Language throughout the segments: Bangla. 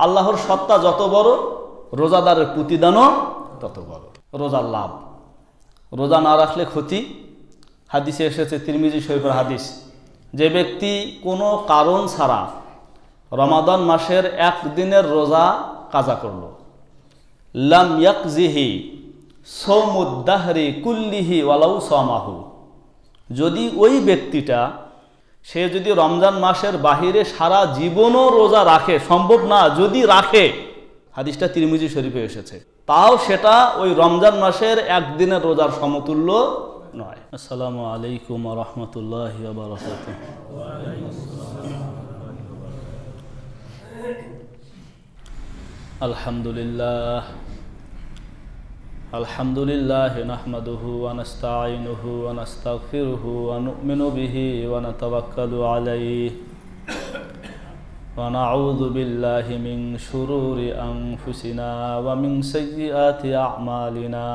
আল্লাহর সত্তা যত বড়, রোজাদারের প্রতিদানও তত বড়। রোজার লাভ, রোজা না রাখলে ক্ষতি। হাদিসে এসেছে, তিরমিজি শরীফের হাদিস, যে ব্যক্তি কোনো কারণ ছাড়া রমাদান মাসের একদিনের রোজা কাজা করল, লাম ইয়াকজিহি সৌমুদ্দাহরি কুল্লিহি ওয়ালাউ সামাহু, যদি ওই ব্যক্তিটা সে যদি রমজান মাসের বাহিরে সারা জীবনও রোজা রাখে, সম্ভব না, যদি রাখে, হাদিসটা তিরমিজি শরীফে এসেছে, তাও সেটা ওই রমজান মাসের একদিনের রোজার সমতুল্য নয়। আসসালামু আলাইকুম ওয়া রাহমাতুল্লাহি ওয়া বারাকাতুহু। আলহামদুলিল্লাহ আলহামদুলিল্লাহ নাহমাদুহু ওয়া নাস্তাঈনুহু ওয়া নাস্তাগফিরুহু ওয়া নু'মিনু বিহি ওয়া নাতাওয়াক্কালু আলাইহি ওয়া নাউযু বিল্লাহি মিন শুরুরি আনফুসিনা ওয়া মিন সাইয়্যাতি আ'মালিনা।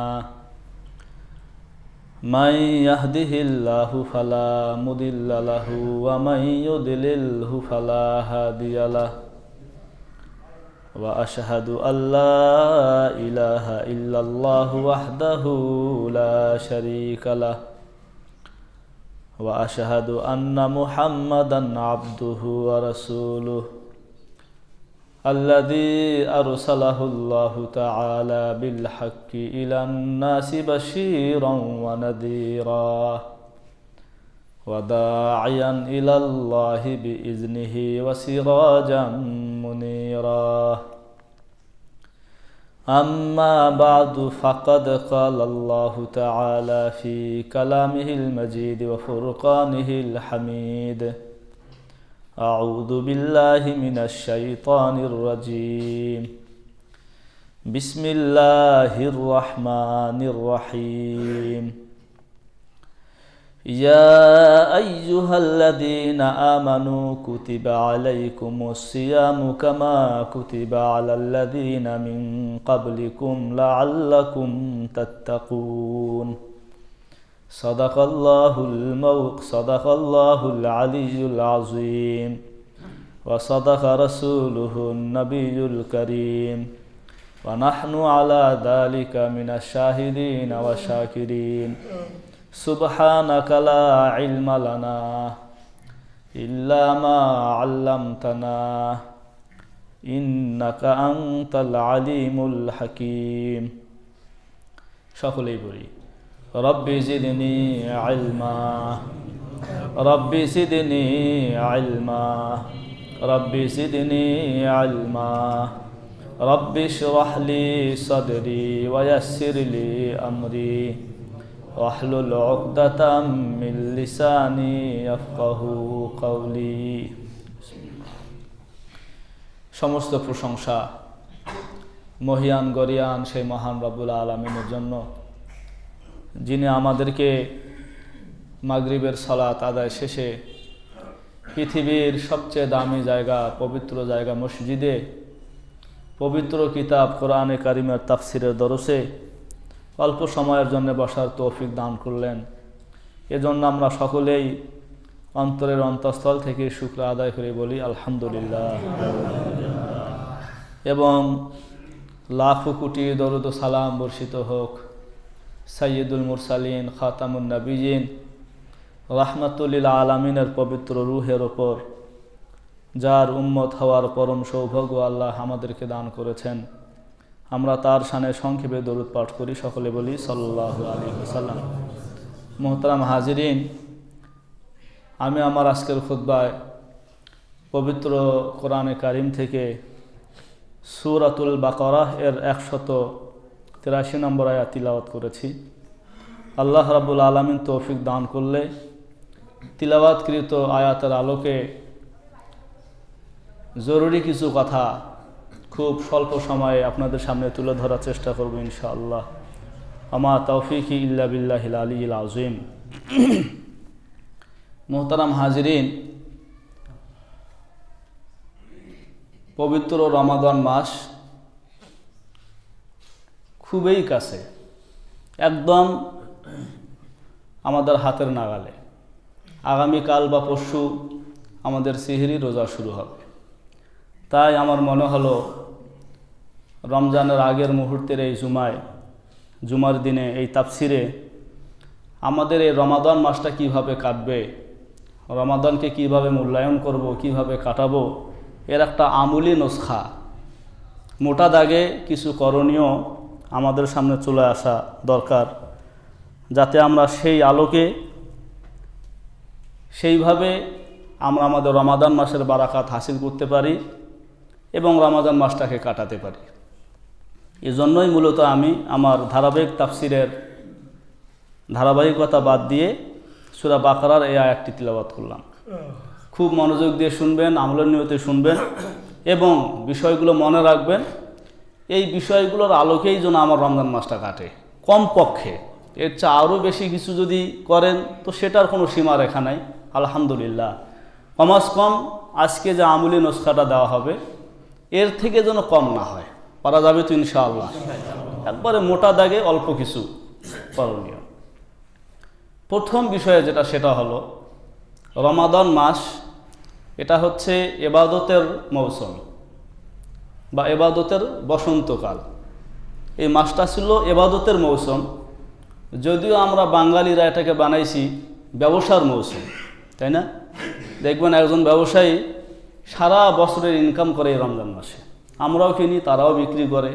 মান ইয়াহদিহিল্লাহু ফালা মুদিল্লা লাহু ওয়া মান ইউদ্লিলহু ফালা হাদিয়া লাহু। وأشهد أن لا إله إلا الله وحده لا شريك له وأشهد أن محمدا عبده ورسوله الذي أرسله الله تعالى بالحق إلى الناس بشيرا ونذيرا وداعيا إلى الله بإذنه وسراجا منيرا. أما بعد فقد قال الله تعالى في كلامه المجيد وفرقانه الحميد: أعوذ بالله من الشيطان الرجيم. بسم الله الرحمن الرحيم. يا أيها الذين آمنوا كتب عليكم الصيام كما كتب على الذين من قبلكم لعلكم تتقون. صدق الله العلي العظيم وصدق رسوله النبي الكريم ونحن على ذلك من الشاهدين والشاكرين. سبحانك لا علم لنا إلا ما علمتنا إنك أنت العليم الحكيم. সকলেই বলি রব্বি জিদনি ইলমা রব্বি জিদনি ইলমা রব্বি জিদনি ইলমা রব্বি ইশরাহ লি সাদরি ওয়া ইয়াসসির লি আমরি ওয়াহলুল উকদাতাম মিন লিসানি ইয়াফকাহু কওলি। সমস্ত প্রশংসা মহিয়ান গরিয়ান সেই মহান রব্বুল আলামিনের জন্য, যিনি আমাদেরকে মাগরিবের সালাত আদায় শেষে পৃথিবীর সবচেয়ে দামি জায়গা, পবিত্র জায়গা মসজিদে পবিত্র কিতাব কোরআনে কারিমের তাফসিরের দরসে অল্প সময়ের জন্য বসার তৌফিক দান করলেন। এজন্য আমরা সকলেই অন্তরের অন্তঃস্থল থেকে শুকর আদায় করে বলি আলহামদুলিল্লাহ, এবং লাখো কোটি দরুদ ও সালাম বর্ষিত হোক সাইয়্যিদুল মুরসালিন খাতামুন নবিয়্যিন রাহমাতুল লিল আলামিনের পবিত্র রূহের ওপর, যার উম্মত হওয়ার পরম সৌভাগ্য আল্লাহ আমাদেরকে দান করেছেন। আমরা তার শানে সংক্ষেপে দরুদ পাঠ করি, সকলে বলি সাল্লাল্লাহু আলাইহি ওয়াসাল্লাম। মুহতারাম হাজিরিন, আমি আমার আজকের খুতবায় পবিত্র কোরআনে কারিম থেকে সূরাতুল বাকারাহ এর 183 নম্বর আয়াত তিলাওয়াত করেছি। আল্লাহ রাব্বুল আলামিন তৌফিক দান করলে তিলাওয়াতকৃত আয়াতের আলোকে জরুরি কিছু কথা খুব স্বল্প সময়ে আপনাদের সামনে তুলে ধরার চেষ্টা করব ইনশাআল্লাহ। আমা তৌফিকি ইল্লা বিল্লাহিল আলিয়্যিল আযীম। মুহতারাম হাজিরিন, পবিত্র রমাদান মাস খুবই কাছে, একদম আমাদের হাতের নাগালে। আগামীকাল বা পরশু আমাদের সেহরি রোজা শুরু হবে। তাই আমার মনে হলো রমজানের আগের মুহূর্তের এই জুমার দিনে এই তাফসিরে আমাদের এই রমাদান মাসটা কিভাবে কাটবে, রমাদানকে কিভাবে মূল্যায়ন করব, কিভাবে কাটাবো, এর একটা আমূলি নুসখা, মোটা দাগে কিছু করণীয় আমাদের সামনে চলে আসা দরকার, যাতে আমরা সেই আলোকে সেইভাবে আমরা আমাদের রমাদান মাসের বারাকাত হাসিল করতে পারি এবং রমাদান মাসটাকে কাটাতে পারি। এজন্যই মূলত আমি আমার ধারাবাহিক তাফসিরের ধারাবাহিকতা বাদ দিয়ে সূরা বাকারার এই আয়াতটি তিলাওয়াত করলাম। খুব মনোযোগ দিয়ে শুনবেন, আমলের নিয়তে শুনবেন এবং বিষয়গুলো মনে রাখবেন। এই বিষয়গুলোর আলোকেই যেন আমার রমজান মাসটা কাটে। কমপক্ষে এর চেয়ে আরও বেশি কিছু যদি করেন তো সেটার কোনো সীমারেখা নাই, আলহামদুলিল্লাহ। কমাস কম আজকে যে আমলি নুসখাটা দেওয়া হবে এর থেকে যেন কম না হয়, পারা যাবে তো ইনশাআল্লাহ। একবারে মোটা দাগে অল্প কিছু করণীয়। প্রথম বিষয়ে সেটা হলো রমাদান মাস, এটা হচ্ছে ইবাদতের মৌসুম বা ইবাদতের বসন্তকাল। এই মাসটা ছিল ইবাদতের মৌসুম, যদিও আমরা বাঙালিরা এটাকে বানাইছি ব্যবসার মৌসুম, তাই না? দেখবেন একজন ব্যবসায়ী সারা বছরের ইনকাম করে এই রমজান মাসে, আমরাও কিনি তারাও বিক্রি করে।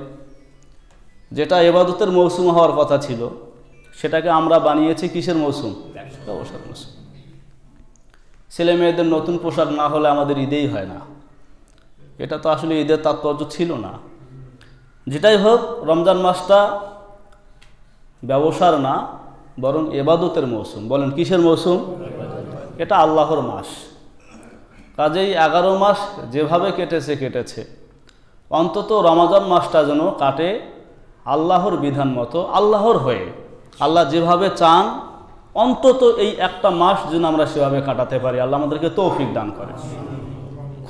যেটা ইবাদতের মৌসুম হওয়ার কথা ছিল সেটাকে আমরা বানিয়েছি কিসের মৌসুম? ব্যবসার মৌসুম। ছেলে মেয়েদের নতুন পোশাক না হলে আমাদের ঈদেই হয় না, এটা তো আসলে ঈদের তাৎপর্য ছিল না। যেটাই হোক, রমজান মাসটা ব্যবসার না বরং ইবাদতের মৌসুম। বলেন কিসের মৌসুম? এটা আল্লাহর মাস। কাজেই 11 মাস যেভাবে কেটেছে, অন্তত রমজান মাসটা যেন কাটে আল্লাহর বিধান মতো, আল্লাহর হয়ে। আল্লাহ যেভাবে চান অন্তত এই একটা মাস যেন আমরা সেভাবে কাটাতে পারি, আল্লাহ আমাদেরকে তৌফিক দান করে।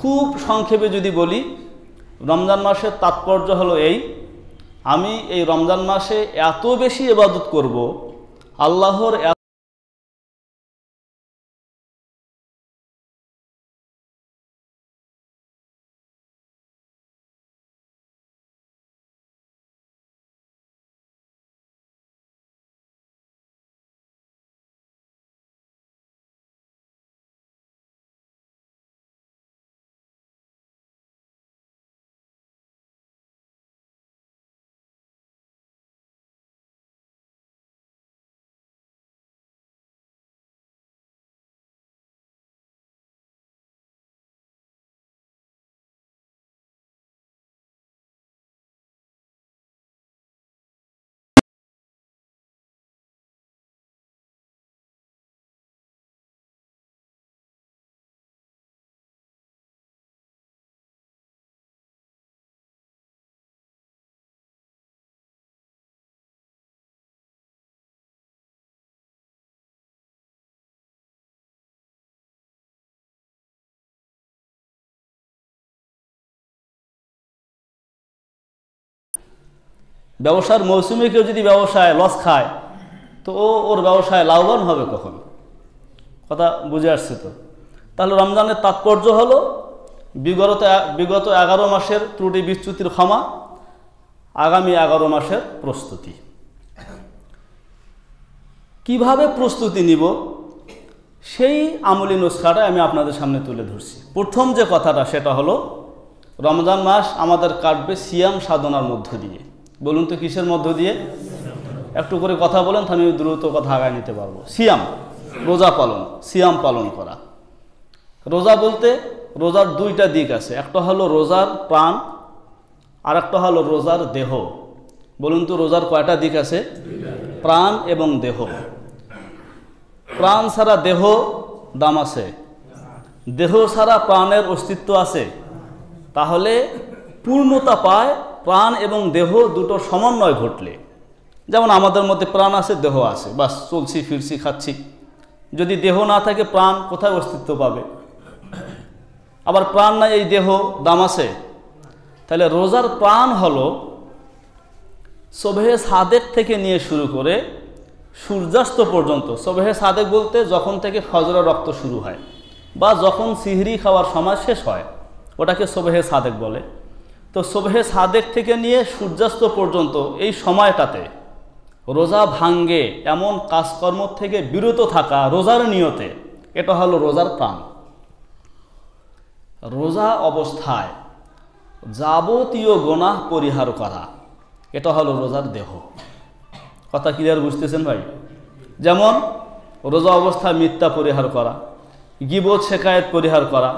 খুব সংক্ষেপে যদি বলি, রমজান মাসের তাৎপর্য হলো আমি এই রমজান মাসে এত বেশি ইবাদত করব, আল্লাহর ব্যবসার মৌসুমে কেউ যদি ব্যবসায় লস খায় তো ওর ব্যবসায় লাভবান হবে কখন? কথা বুঝে আসছে তো? তাহলে রমজানের তাৎপর্য হলো বিগত 11 মাসের ত্রুটি বিচ্যুতির ক্ষমা, আগামী 11 মাসের প্রস্তুতি। কিভাবে প্রস্তুতি নিব সেই আমলি নুসখাটা আমি আপনাদের সামনে তুলে ধরছি। প্রথম যে কথাটা সেটা হলো রমজান মাস আমাদের কাটবে সিয়াম সাধনার মধ্য দিয়ে। বলুন তো কিসের মধ্য দিয়ে? একটু করে কথা বলেন, আমি দ্রুত কথা আগায় নিতে পারবো। সিয়াম, রোজা পালন, সিয়াম পালন করা। রোজা বলতে রোজার দুইটা দিক আছে, একটা হলো রোজার প্রাণ আর একটা হলো রোজার দেহ। বলুন তো রোজার কয়টা দিক আছে? প্রাণ এবং দেহ। প্রাণ ছাড়া দেহ দাম আছে, দেহ ছাড়া প্রাণের অস্তিত্ব আছে। তাহলে পূর্ণতা পায় প্রাণ এবং দেহ দুটো সমন্বয় ঘটলে। যেমন আমাদের মধ্যে প্রাণ আছে, দেহ আছে, বাস চলছি ফিরছি খাচ্ছি। যদি দেহ না থাকে প্রাণ কোথায় অস্তিত্ব পাবে? আবার প্রাণ নাই, এই দেহ দাম আছে। তাহলে রোজার প্রাণ হলো সবহে সাদেক থেকে নিয়ে শুরু করে সূর্যাস্ত পর্যন্ত। সবহে সাদেক বলতে যখন থেকে ফজরের রক্ত শুরু হয় বা যখন সিহরি খাওয়ার সময় শেষ হয়, ওটাকে সোবহে সাদেক বলে। তো সোবহে সাদেক থেকে নিয়ে সূর্যাস্ত পর্যন্ত এই সময়টাতে রোজা ভাঙ্গে এমন কাজকর্ম থেকে বিরত থাকা রোজার নিয়তে, এটা হলো রোজার প্রাণ। রোজা অবস্থায় যাবতীয় গুনাহ পরিহার করা, এটা হলো রোজার দেহ। কথা ক্লিয়ার বুঝতেছেন ভাই? যেমন রোজা অবস্থায় মিথ্যা পরিহার করা, গীবত শেকায়েত পরিহার করা,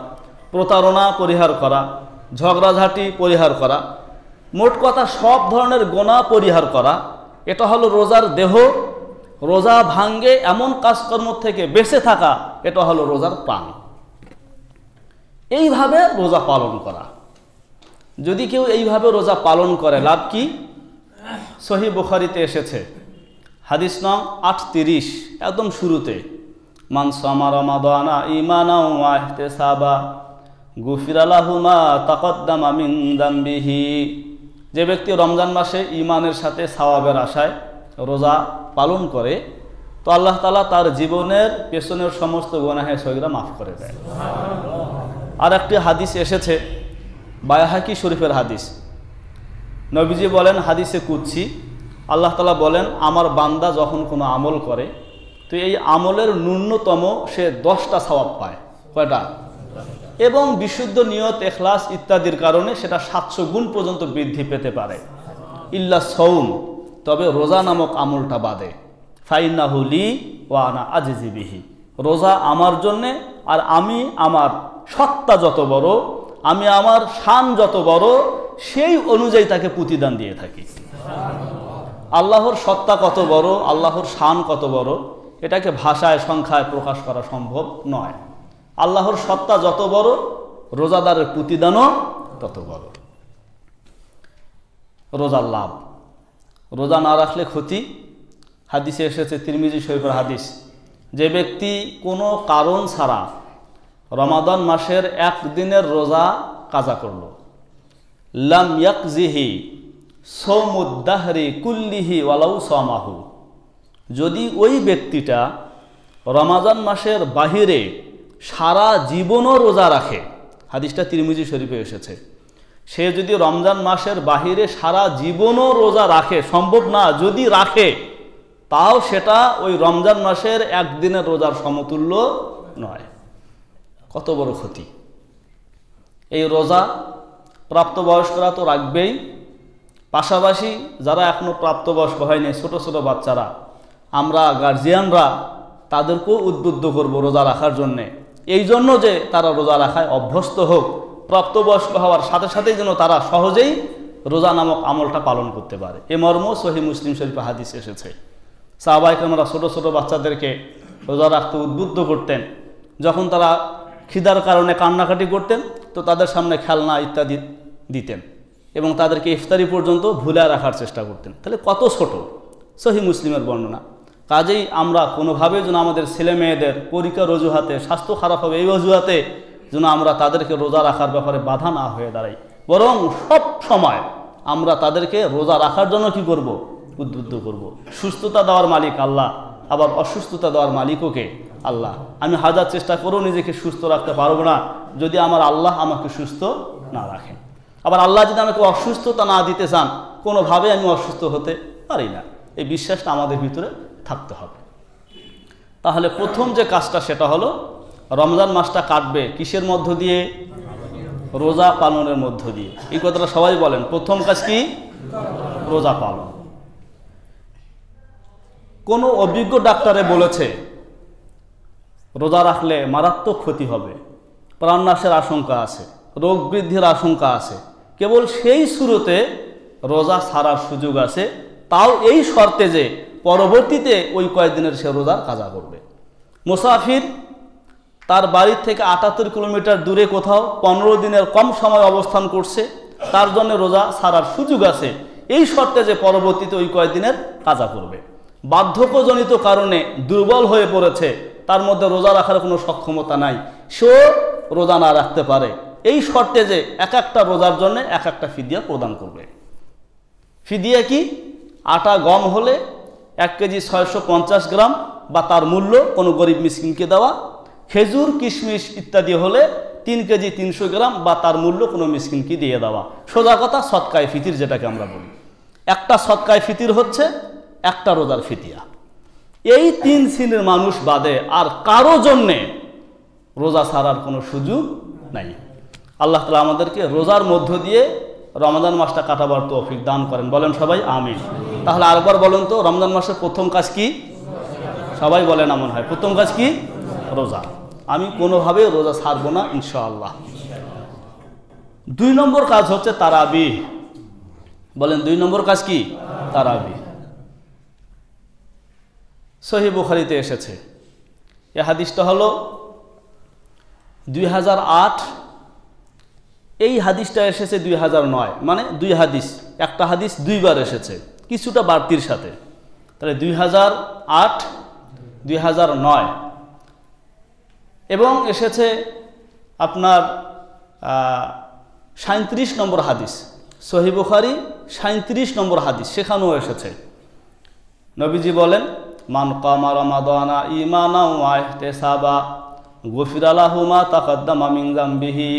প্রতারণা পরিহার করা, ঝগড়াঝাটি পরিহার করা, মোট কথা সব ধরনের গুনাহ পরিহার করা, এটা হলো রোজার দেহ। রোজা ভাঙ্গে এমন কাজকর্ম থেকে বেঁচে থাকা, এটা হলো রোজার প্রাণ। এইভাবে রোজা পালন করা। যদি কেউ এইভাবে রোজা পালন করে লাভ কি? সহিহ বুখারীতে এসেছে, হাদিস নং 38, একদম শুরুতে, মান সামা রমাদানা ঈমানাও ওয়া ইহতিসাবা গুফিরা লাহু মা তাকদ্দামা মিন যামবিহি। যে ব্যক্তি রমজান মাসে ঈমানের সাথে সওয়াবের আশায় রোজা পালন করে, তো আল্লাহ তাআলা তার জীবনের পেছনের সমস্ত গুনাহে সগীরা মাফ করে দেয়। আর একটি হাদিস এসেছে, বায়হাকি শরীফের হাদিস, নবীজি বলেন হাদিসে কুদসি, আল্লাহ তাআলা বলেন, আমার বান্দা যখন কোনো আমল করে, তো এই আমলের ন্যূনতম সে 10টা সওয়াব পায়। কয়টা? এবং বিশুদ্ধ নিয়ত, ইখলাস ইত্যাদির কারণে সেটা 700 গুণ পর্যন্ত বৃদ্ধি পেতে পারে। ইল্লা সৌম, তবে রোজা নামক আমলটা বাদে। ফাইন্নাহু লি ওয়া আনা আজজি বিহি, রোজা আমার জন্যে, আর আমি আমার সত্তা যত বড়, আমি আমার শান যত বড়, সেই অনুযায়ী তাকে প্রতিদান দিয়ে থাকি। আল্লাহর সত্তা কত বড়, আল্লাহর শান কত বড়, এটাকে ভাষায় সংখ্যায় প্রকাশ করা সম্ভব নয়। আল্লাহর সত্তা যত বড়, রোজাদারের প্রতিদানও তত বড়। রোজার লাভ, রোজা না রাখলে ক্ষতি। হাদিসে এসেছে, তিরমিজি শরীফের হাদিস, যে ব্যক্তি কোনো কারণ ছাড়া রমাদান মাসের একদিনের রোজা কাজা করল, লাম ইয়াকজিহি সৌমুদ্দাহরি কুল্লিহি ওয়ালাউ সামাহু, যদি ওই ব্যক্তিটা রমাদান মাসের বাহিরে সারা জীবনও রোজা রাখে, হাদিসটা তিরমিজি শরীফে এসেছে, সে যদি রমজান মাসের বাহিরে সারা জীবনও রোজা রাখে, সম্ভব না, যদি রাখে তাও সেটা ওই রমজান মাসের একদিনের রোজার সমতুল্য নয়। কত বড় ক্ষতি! এই রোজা প্রাপ্তবয়স্করা তো রাখবেই, পাশাপাশি যারা এখনো প্রাপ্তবয়স্ক হয়নি, ছোট ছোট বাচ্চারা, আমরা গার্জিয়ানরা তাদেরকেও উদ্বুদ্ধ করব রোজা রাখার জন্যে, এই জন্য যে তারা রোজা রাখায় অভ্যস্ত হোক, প্রাপ্তবয়স্ক হওয়ার সাথে সাথেই যেন তারা সহজেই রোজা নামক আমলটা পালন করতে পারে। এ মর্ম সহিহ মুসলিম শরীফে হাদিস এসেছে। সাহাবায়ে কেরামরা ছোট ছোট বাচ্চাদেরকে রোজা রাখতে উদ্বুদ্ধ করতেন। যখন তারা খিদার কারণে কান্নাকাটি করতেন, তো তাদের সামনে খেলনা ইত্যাদি দিতেন এবং তাদেরকে ইফতারি পর্যন্ত ভুলে রাখার চেষ্টা করতেন। তাহলে কত ছোট! সহিহ মুসলিমের বর্ণনা। কাজেই আমরা কোনোভাবে যেন আমাদের ছেলে মেয়েদের পরীক্ষার অজুহাতে, স্বাস্থ্য খারাপ হবে এই অজুহাতে যেন আমরা তাদেরকে রোজা রাখার ব্যাপারে বাধা না হয়ে দাঁড়াই, বরং সব সময় আমরা তাদেরকে রোজা রাখার জন্য কি করব? উদ্বুদ্ধ করব। সুস্থতা দেওয়ার মালিক আল্লাহ, আবার অসুস্থতা দেওয়ার মালিকও কে? আল্লাহ। আমি হাজার চেষ্টা করেও নিজেকে সুস্থ রাখতে পারবো না যদি আমার আল্লাহ আমাকে সুস্থ না রাখেন। আবার আল্লাহ যদি আমাকে অসুস্থতা না দিতে চান, কোনোভাবে আমি অসুস্থ হতে পারি না, এই বিশ্বাসটা আমাদের ভিতরে থাকতে হবে। তাহলে প্রথম যে কাজটা সেটা হলো, রমজান মাসটা কাটবে কিসের মধ্য দিয়ে? রোজা পালনের মধ্য দিয়ে। এই কথাটা সবাই বলেন, প্রথম কাজ কি? রোজা পালন। কোনো অভিজ্ঞ ডাক্তারে বলেছে রোজা রাখলে মারাত্মক ক্ষতি হবে, প্রাণনাশের আশঙ্কা আছে, রোগ বৃদ্ধির আশঙ্কা আছে, কেবল সেই শুরুতে রোজা ছাড়ার সুযোগ আছে, তাও এই শর্তে যে পরবর্তীতে ওই কয়েকদিনের সে রোজার কাজা করবে। মুসাফির তার বাড়ির থেকে ৭৮ কিলোমিটার দূরে কোথাও 15 দিনের কম সময় অবস্থান করছে, তার জন্য রোজা ছাড়ার সুযোগ আছে, এই শর্তে যে পরবর্তীতে ওই কয়েকদিনের কাজা করবে। বার্ধক্যজনিত কারণে দুর্বল হয়ে পড়েছে, তার মধ্যে রোজা রাখার কোনো সক্ষমতা নাই, সেও রোজা না রাখতে পারে, এই শর্তে যে এক একটা রোজার জন্য এক একটা ফিদিয়া প্রদান করবে। ফিদিয়া কি? আটা গম হলে 1 কেজি 650 গ্রাম বা তার মূল্য কোনো গরিব মিসকিনকে দেওয়া, খেজুর কিশমিশ ইত্যাদি হলে 3 কেজি 300 গ্রাম বা তার মূল্য কোনো মিসকিনকে দিয়ে দেওয়া। সোজা কথা সদকায়ে ফিতির যেটাকে আমরা বলি। একটা সদকায়ে ফিতির হচ্ছে একটা রোজার ফিতিয়া। এই 3 শ্রেণীর মানুষ বাদে আর কারো জন্যে রোজা ছাড়ার কোনো সুযোগ নাই। আল্লাহ তাআলা আমাদেরকে রোজার মধ্য দিয়ে রমজান মাসটা কাটাবার তৌফিক দান করেন, বলেন সবাই আমিন। তাহলে আরেকবার বলেন তো, রমজান মাসের প্রথম কাজ কি? সবাই বলেন এমন হয়, প্রথম কাজ কি? রোজা। আমি কোনোভাবে রোজা ছাড়বো না ইনশাআল্লাহ। 2 নম্বর কাজ হচ্ছে তারাবিহ। বলেন 2 নম্বর কাজ কি? তারাবিহ। সহিহ বুখারীতে এসেছে। এই হাদিসটা হলো 2008, এই হাদিসটা এসেছে 2009, মানে 2 হাদিস, একটা হাদিস 2 বার এসেছে কিছুটা বাড়তির সাথে। তাহলে 2008, 2009 এবং এসেছে আপনার 37 নম্বর হাদিস, সহিহ বুখারী 37 নম্বর হাদিস, সেখানেও এসেছে। নবীজি বলেন, মান কামা রমাদানা ঈমানান ওয়া ইহতিসাবা গুফিরা লাহু মা তাকাদ্দামা মিন যামবিহি।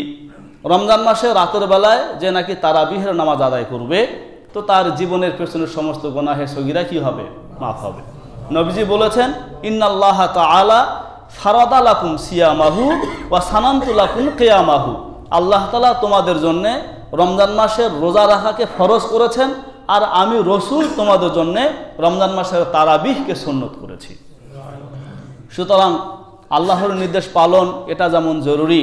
রমজান মাসে রাতের বেলায় যে নাকি তারাবিহের নামাজ আদায় করবে, তো তার জীবনের পেছনের সমস্ত গুনাহে সগীরা কি হবে? মাফ হবে। নবীজি বলেছেন, ইন্নাল্লাহ তাআলা ফারাদা লাকুম সিয়ামাহু ওয়া সানানতু লাকুম কিয়ামাহু। আল্লাহ তাআলা তোমাদের জন্য রমজান মাসের রোজা রাখাকে ফরজ করেছেন, আর আমি রসুল তোমাদের জন্য রমজান মাসের তারাবিহকে সুন্নত করেছি। সুতরাং আল্লাহর নির্দেশ পালন এটা যেমন জরুরি,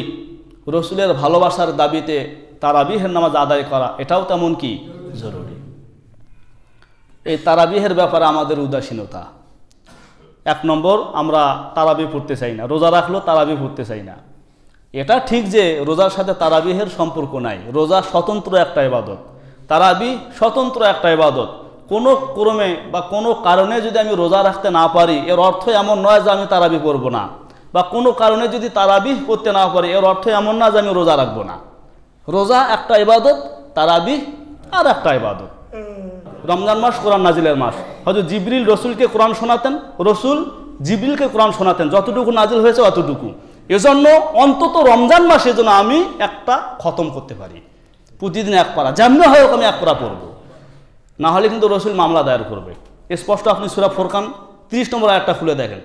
রসুলের ভালোবাসার দাবিতে তারাবিহের নামাজ আদায় করা এটাও তেমন কি জরুরি। এই তারাবিহের ব্যাপারে আমাদের উদাসীনতা। 1 নম্বর, আমরা তারাবি পড়তে চাই না, রোজা রাখলেও তারাবি পড়তে চাই না। এটা ঠিক যে রোজার সাথে তারাবিহের সম্পর্ক নাই, রোজা স্বতন্ত্র একটা ইবাদত, তারাবি স্বতন্ত্র একটা ইবাদত। কোনো ক্রমে বা কোনো কারণে যদি আমি রোজা রাখতে না পারি, এর অর্থ এমন নয় যে আমি তারাবি পড়ব না, বা কোনো কারণে যদি তারাবিহ পড়তে না পারি এর অর্থ এমন না যে আমি রোজা রাখবো না। রোজা একটা ইবাদত, তারাবিহ আর একটা ইবাদত। রমজান মাস কোরআন নাজিলের মাস। হযরত জিবরিল রসুলকে কোরআন শোনাতেন, রসুল জিবরিলকে কোরআন শোনাতেন, যতটুকু নাজিল হয়েছে অতটুকু। এজন্য অন্তত রমজান মাসে যেন আমি একটা খতম করতে পারি, প্রতিদিন 1 পারা, যেমনি হোক আমি 1 পারা পড়ব, না হলে কিন্তু রসুল মামলা দায়ের করবে। স্পষ্ট আপনি সূরা ফুরকান 30 নম্বর আয়াতটা খুলে দেখেন।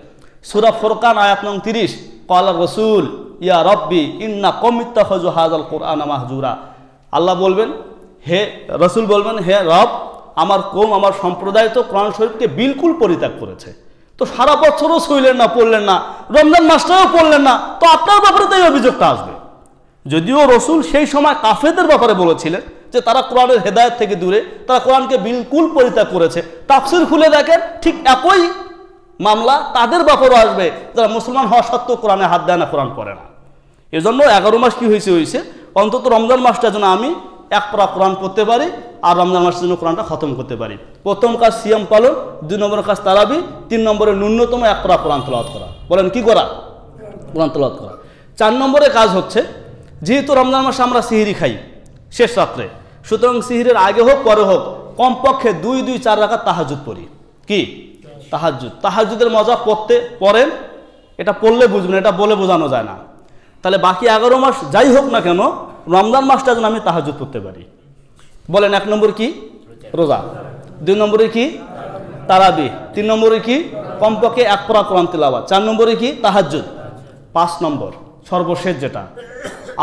সূরা ফুরকান আয়াত নং 30, ক্বালা রাসূল ইয়া রাব্বি ইন্না কওমি ইত্তাখাযু হাযাল কুরআনা মাহজুরা। আল্লাহ বলবেন, হে রসুল বলবেন, হে রব, আমার কওম, আমার সম্প্রদায় তো কোরআন শরীফকে বিলকুল পরিত্যাগ করেছে। তো সারা বছরও শুইলেন না, পড়লেন না, রমজান মাসটাও পড়লেন না, তো আপনার ব্যাপারে তো এই অভিযোগটা আসবে। যদিও রসুল সেই সময় কাফেরদের ব্যাপারে বলেছিলেন যে তারা কোরআনের হেদায়েত থেকে দূরে, তারা কোরআনকে বিলকুল পরিত্যাগ করেছে। তাফসীর খুলে দেখেন, ঠিক একই মামলা তাদের ব্যাপারেও আসবে যারা মুসলমান হওয়া সত্ত্বেও কোরআনে হাত দেয় না, কোরআন পড়ে না। এজন্য 11 মাস কি হয়েছে, অন্তত রমজান মাসটা যেন আমি 1 পারা কোরআন পড়তে পারি, আর রমজান মাসের জন্য কোরআনটা খতম করতে পারি। প্রথম কাজ সিয়াম পালন, 2 নম্বর কাজ তারাবি, 3 নম্বরে ন্যূনতম 1 পারা কোরআন তেলাওয়াত করা। বলেন কি করা? কোরআন তেলাওয়াত করা। 4 নম্বরে কাজ হচ্ছে, যেহেতু রমজান মাসে আমরা সিহরি খাই শেষ রাত্রে, সুতরাং সিহরির আগে হোক পরে হোক কমপক্ষে 2-4 রাকাত তাহাজ্জুদ পড়ি। কি তাহাজ্জুদ? তাহাজ্জুদের মজা পড়েন, এটা পড়লে বুঝবেন, এটা বলে বোঝানো যায় না। তাহলে বাকি 11 মাস যাই হোক না কেন, রমজান মাসটা যেন আমি তাহাজ্জুদ পড়তে পারি। বলেন 1 নম্বর কি? রোজা। 2 নম্বরে কি? তারাবি। 3 নম্বরে কি? কমপক্ষে 1 পারা কোরআন তিলাওয়াত। 4 নম্বরে কি? তাহাজ্জুদ। 5 নম্বর সর্বশেষ যেটা,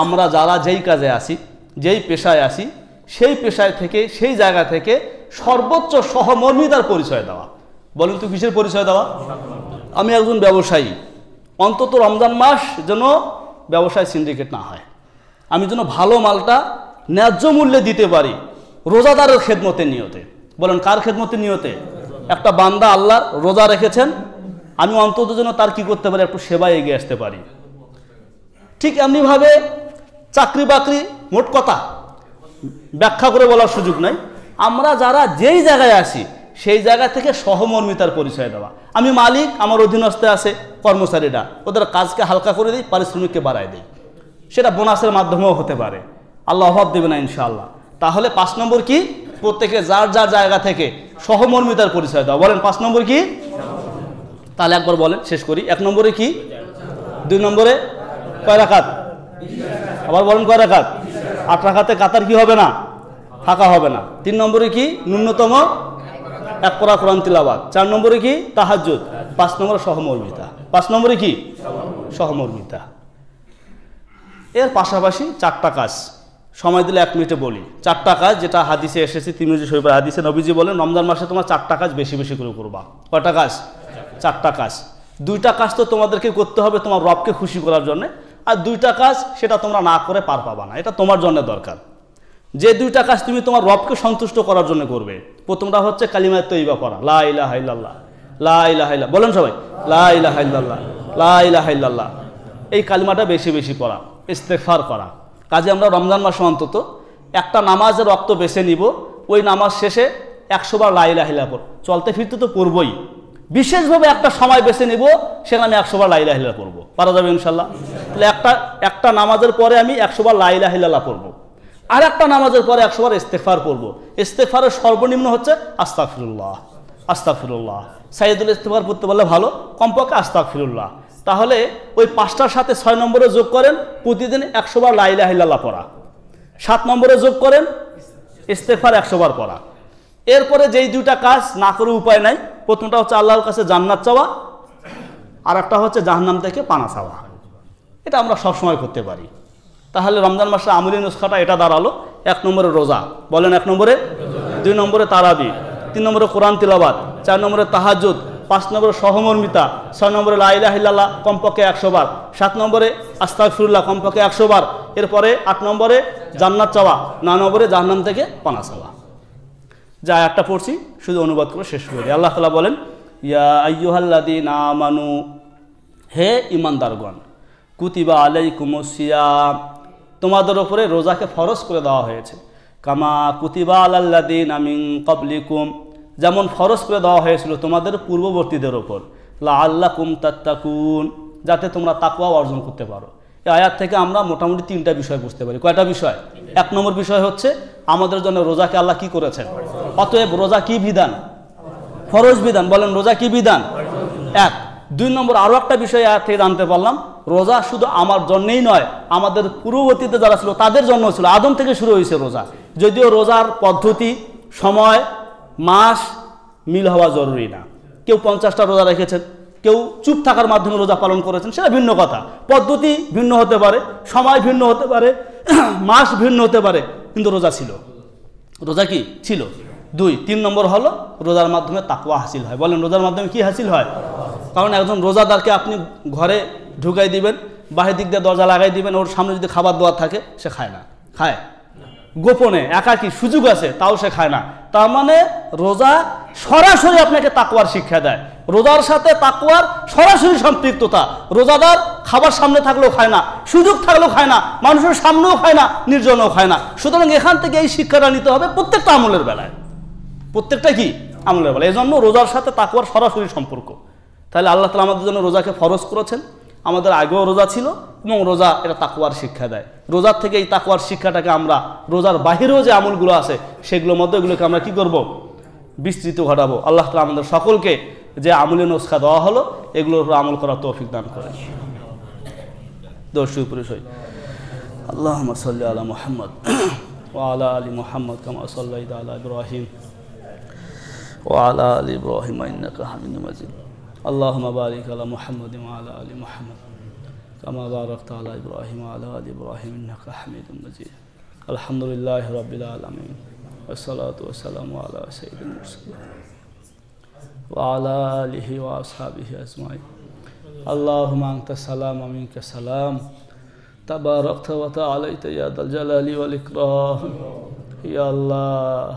আমরা যারা যেই কাজে আসি, যেই পেশায় আসি, সেই পেশায় থেকে, সেই জায়গা থেকে সর্বোচ্চ সহমর্মিতার পরিচয় দেওয়া। বলেন তো কিসের পরিচয় দেওয়া? আমি একজন ব্যবসায়ী, অন্তত রমজান মাস যেন ব্যবসায় সিন্ডিকেট না হয়, আমি যেন ভালো মালটা ন্যায্য মূল্যে দিতে পারি, রোজাদারের খেদমতের নিয়তে। বলেন কার খেদমতের নিয়তে? একটা বান্দা আল্লাহ রোজা রেখেছেন, আমি অন্তত যেন তার কি করতে পারি, একটু সেবায় এগিয়ে আসতে পারি। ঠিক এমনিভাবে চাকরি বাকরি, মোট কথা ব্যাখ্যা করে বলার সুযোগ নাই, আমরা যারা যেই জায়গায় আসি সেই জায়গা থেকে সহমর্মিতার পরিচয় দেওয়া। আমি মালিক, আমার অধীনস্থে আছে কর্মচারীরা, ওদের কাজকে হালকা করে দিই, পারিশ্রমিককে বাড়ায় দিই, সেটা বোনাসের মাধ্যমেও হতে পারে, আল্লাহ অভাব দেবে না ইনশাআল্লাহ। তাহলে 5 নম্বর কি? প্রত্যেকে যার যার জায়গা থেকে সহমর্মিতার পরিচয় দেওয়া। বলেন 5 নম্বর কি? তাহলে একবার বলেন, শেষ করি। 1 নম্বরে কি? 2 নম্বরে কয় রাকাত? আবার বলেন কয় রাকাত? 8 রাকাতে কাতার কি হবে না? ফাঁকা হবে না। 3 নম্বরে কি? ন্যূনতম 1 পারা কোরআন তিলাওয়াত। 4 নম্বরে কি? তাহাজ্জুদ। 5 নম্বরে সহমর্মিতা। 5 নম্বরে কি? সহমর্মিতা। এর পাশাপাশি 4টা কাজ, সময় দিলে 1 মিনিটে বলি। 4টা কাজ যেটা হাদিসে এসেছে, তিরমিজি শরীফের হাদিসে নবীজি বলেন রমজান মাসে তোমার 4টা কাজ বেশি বেশি করে করবা। কয়টা কাজ? 4টা কাজ। 2টা কাজ তো তোমাদেরকে করতে হবে তোমার রবকে খুশি করার জন্য, আর 2টা কাজ সেটা তোমরা না করে পার পাবা না, এটা তোমার জন্য দরকার। যে 2টা কাজ তুমি তোমার রবকে সন্তুষ্ট করার জন্য করবে, প্রথমটা হচ্ছে কালিমায়ে তয়্যিবা পড়া, লা ইলাহা ইল্লাল্লাহ, লা ইলাহা ইল্লাল্লাহ। বলেন সবাই, লা ইলাহা ইল্লাল্লাহ, লা ইলাহা ইল্লাল্লাহ। এই কালিমাটা বেশি বেশি পড়া, ইস্তেগফার করা। কাজে আমরা রমজান মাসে অন্তত একটা নামাজের ওয়াক্ত বেছে নিব, ওই নামাজ শেষে 100 বার লা ইলাহা ইল্লাল্লাহ পড়ব। চলতে ফিরতে তো পড়বই, বিশেষভাবে একটা সময় বেছে নিব, সেখানে আমি 100 বার লা ইলাহা ইল্লাল্লাহ পড়ব। পারা যাবে ইনশাল্লাহ? তাহলে একটা নামাজের পরে আমি 100 বার লা ইলাহা ইল্লাল্লাহ পড়ব, আর একটা নামাজের পরে 100 বার ইস্তেগফার পড়ব। ইস্তেগফারের সর্বনিম্ন হচ্ছে আস্তাগফিরুল্লাহ, আস্তাগফিরুল্লাহ। সাইয়্যিদুল ইস্তেগফার পড়তে বললে ভালো, কমপক্ষে আস্তাগফিরুল্লাহ। তাহলে ওই 5টার সাথে 6 নম্বরে যোগ করেন প্রতিদিন 100 বার লা ইলাহা ইল্লাল্লাহ পড়া। 7 নম্বরে যোগ করেন ইস্তেগফার 100 বার পড়া। এরপরে যেই 2টা কাজ না করে উপায় নাই, প্রথমটা হচ্ছে আল্লাহর কাছে জান্নাত চাওয়া, আর একটা হচ্ছে জাহান্নাম থেকে পানা চাওয়া। এটা আমরা সবসময় করতে পারি। তাহলে রমজান মাসের আমলি নুসখাটা এটা দাঁড়ালো। 1 নম্বরে রোজা, বলেন 1 নম্বরে, 2 নম্বরে তারাবি, 3 নম্বরে কোরআন তিলাওয়াত, 4 নম্বরে তাহাজ্জুদ, 5 নম্বরে সহমর্মিতা, 6 নম্বরে লা ইলাহা ইল্লাল্লাহ কমপক্ষে 100 বার, 7 নম্বরে আস্তাগফিরুল্লাহ কমপক্ষে 100 বার, এরপরে 8 নম্বরে জান্নাত চাওয়া, 9 নম্বরে জাহান্নাম থেকে পানা চাওয়া। যা একটা পড়ছি শুধু অনুবাদ করে শেষ করে দিই। আল্লাহ তাআলা বলেন, ইয়া আইয়ুহাল্লাযীনা আমানু, হে ঈমানদারগণ, কুতিবা আলাইকুমুস সিয়াম, তোমাদের উপরে রোজাকে ফরজ করে দেওয়া হয়েছে। কামা কুতিবা আলাল্লাযীনা মিন ক্বাবলিকুম, যেমন ফরজ করে দেওয়া হয়েছিল তোমাদের পূর্ববর্তীদের ওপর, লাআল্লাকুম তাত্তাকুন, যাতে তোমরা তাকওয়া অর্জন করতে পারো। এই আয়াত থেকে আমরা মোটামুটি 3টা বিষয় বুঝতে পারি। কয়টা বিষয়? 1 নম্বর বিষয় হচ্ছে আমাদের জন্য রোজাকে আল্লাহ কি করেছেন, অতএব রোজা কি বিধান? ফরজ বিধান। বলেন রোজা কি বিধান? 1। 2 নম্বর আরও একটা বিষয় আয়াত থেকে জানতে পারলাম, রোজা শুধু আমার জন্যই নয়, আমাদের পূর্ববর্তীতে যারা ছিল তাদের জন্য ছিল। আদম থেকে শুরু হয়েছে রোজা। যদিও রোজার পদ্ধতি, সময়, মাস মিল হওয়া জরুরি না। কেউ 50টা রোজা রেখেছেন, কেউ চুপ থাকার মাধ্যমে রোজা পালন করেছেন, সেটা ভিন্ন কথা। পদ্ধতি ভিন্ন হতে পারে, সময় ভিন্ন হতে পারে, মাস ভিন্ন হতে পারে, কিন্তু রোজা ছিল। রোজা কি ছিল? 2। 3 নম্বর হলো রোজার মাধ্যমে তাকওয়া হাসিল হয়। বলেন রোজার মাধ্যমে কি হাসিল হয়? কারণ একজন রোজাদারকে আপনি ঘরে ঢুকাই দিবেন, বাহির দিক দিয়ে দরজা লাগাই দিবেন, ওর সামনে যদি খাবার দেওয়ার থাকে সে খায় না, খায় গোপনে, একাকী, সুযোগ আছে তাও সে খায় না। তার মানে রোজা সরাসরি আপনাকে তাকওয়ার শিক্ষা দেয়। রোজার সাথে তাকওয়ার সরাসরি সম্পৃক্ততা। রোজাদার খাবার সামনে থাকলেও খায় না, সুযোগ থাকলেও খায় না, মানুষের সামনেও খায় না, নির্জনেও খায় না। সুতরাং এখান থেকে এই শিক্ষাটা নিতে হবে প্রত্যেকটা আমলের বেলায়, প্রত্যেকটা কি আমলের বেলায়। এই জন্য রোজার সাথে তাকওয়ার সরাসরি সম্পর্ক। তাহলে আল্লাহ তাআলা আমাদের জন্য রোজাকে ফরজ করেছেন। আমাদের আগেও রোজা ছিল, এবং রোজা এটা তাকওয়ার শিক্ষা দেয়। রোজার থেকে এই তাকওয়ার শিক্ষাটাকে আমরা রোজার বাহিরেও যে আমলগুলো আছে সেগুলোর মধ্যে এগুলোকে আমরা কি করব? বিস্তৃত ঘটাবো। আল্লাহ তাআলা আমাদের সকলকে যে আমলের নুসখা দেওয়া হলো এগুলোর উপর আমল করার তৌফিক দান করেন। দর্শক পরিচয়, আল্লাহুম্মা সাল্লি আলা মুহাম্মদ ওয়া আলা আলি মুহাম্মদ কামা সাল্লাইতা আলা ইব্রাহিম ওয়া আলা আলি ইব্রাহিম ইন্নাকা হামিদুম মাজিদ। আল্লাহুম্মা বারিক আলা মুহাম্মদ ওয়া আলা আলি মুহাম্মদ কামা বারাকতা আলা ইব্রাহিম ওয়া আলা আলি ইব্রাহিম ইন্নাকা হামিদুম মাজিদ। আলহামদুলিল্লাহি রাব্বিল আলামিন ওয়া সলাতু ওয়া সালামু আলা সাইয়্যিদিল মুরসালিন ওয়া আলা আলিহি ওয়া আসহাবিহি আজমাইন। আল্লাহুম্মা আনতাস সালাম ওয়া মিনকাস সালাম, তাবারাকতা ওয়া তাআলাইতা ইয়া দাল জালালি ওয়াল ইকরাম। ইয়া আল্লাহ,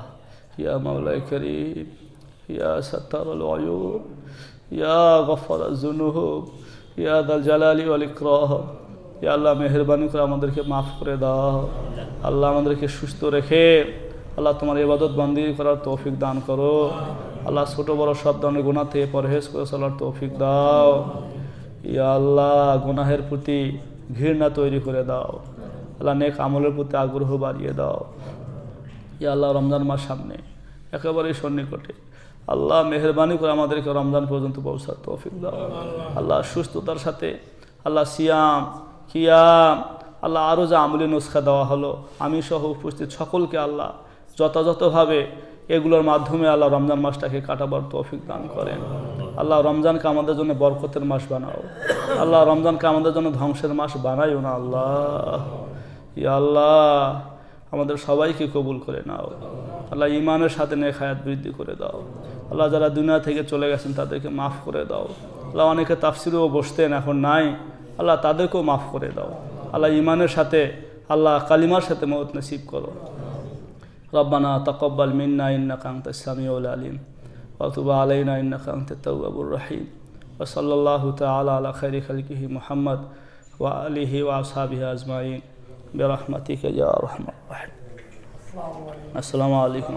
ইয়া মাওলাই কারীম, ইয়া সাত্তারুল উয়ুব, ইয়া গফফারাজ যুনুব, ইয়া দাল জালালি ওয়াল ইকরাম। ইয়া আল্লাহ, মেহেরবানি করে আমাদেরকে মাফ করে দাও। আল্লাহ, আমাদেরকে সুস্থ রেখে আল্লাহ তোমার ইবাদত বন্দেগী করার তৌফিক দান করো। আল্লাহ, ছোট বড় সব ধরনের গুনাহ থেকে পরহেজ করে চলার তৌফিক দাও। ইয়া আল্লাহ, গুনাহের প্রতি ঘৃণা তৈরি করে দাও। আল্লাহ, নেক আমলের প্রতি আগ্রহ বাড়িয়ে দাও। ইয়া আল্লাহ, রমজান মাস সামনে একেবারেই সন্নিকটে। আল্লাহ, মেহেরবানি করে আমাদেরকে রমজান পর্যন্ত পৌঁছার তৌফিক দাও। আল্লাহ, সুস্থতার সাথে আল্লাহ সিয়াম, কিয়াম, আল্লাহ আরও যা আমলি নুসখা দেওয়া হলো আমি সহ উপস্থিত সকলকে আল্লাহ যথাযথভাবে এগুলোর মাধ্যমে আল্লাহ রমজান মাসটাকে কাটাবার তৌফিক দান করেন। আল্লাহ রমজানকে আমাদের জন্য বরকতের মাস বানাও, আল্লাহ রমজানকে আমাদের জন্য ধ্বংসের মাস বানাইও না। আল্লাহ ইয়া আল্লাহ আমাদের সবাইকে কবুল করে নাও। আল্লাহ ইমানের সাথে নেক হায়াত বৃদ্ধি করে দাও। আল্লাহ যারা দুনিয়া থেকে চলে গেছেন তাদেরকে মাফ করে দাও। আল্লাহ অনেকে তাফসিরেও বসতেন এখন নাই, আল্লাহ তাদেরকেও মাফ করে দাও। আল্লাহ ইমানের সাথে আল্লাহ কালিমার সাথে মওত নসিব করো। রব্বানা তাকাব্বাল মিন্না ইন্নাকা আনতাস সামিউল আলিম ওয়া তুব আলাইনা ইন্নাকা আনতাত তাওয়াবুর রহিম ওয়া সাল্লাল্লাহু তাআলা আলা খাইরি খালকিহি মুহাম্মদ ওয়া আলিহি ওয়া আসহাবিহি আজমাইন বিরহমাতিকা ইয়া আরহামার রাহিম। আসসালামু আলাইকুম।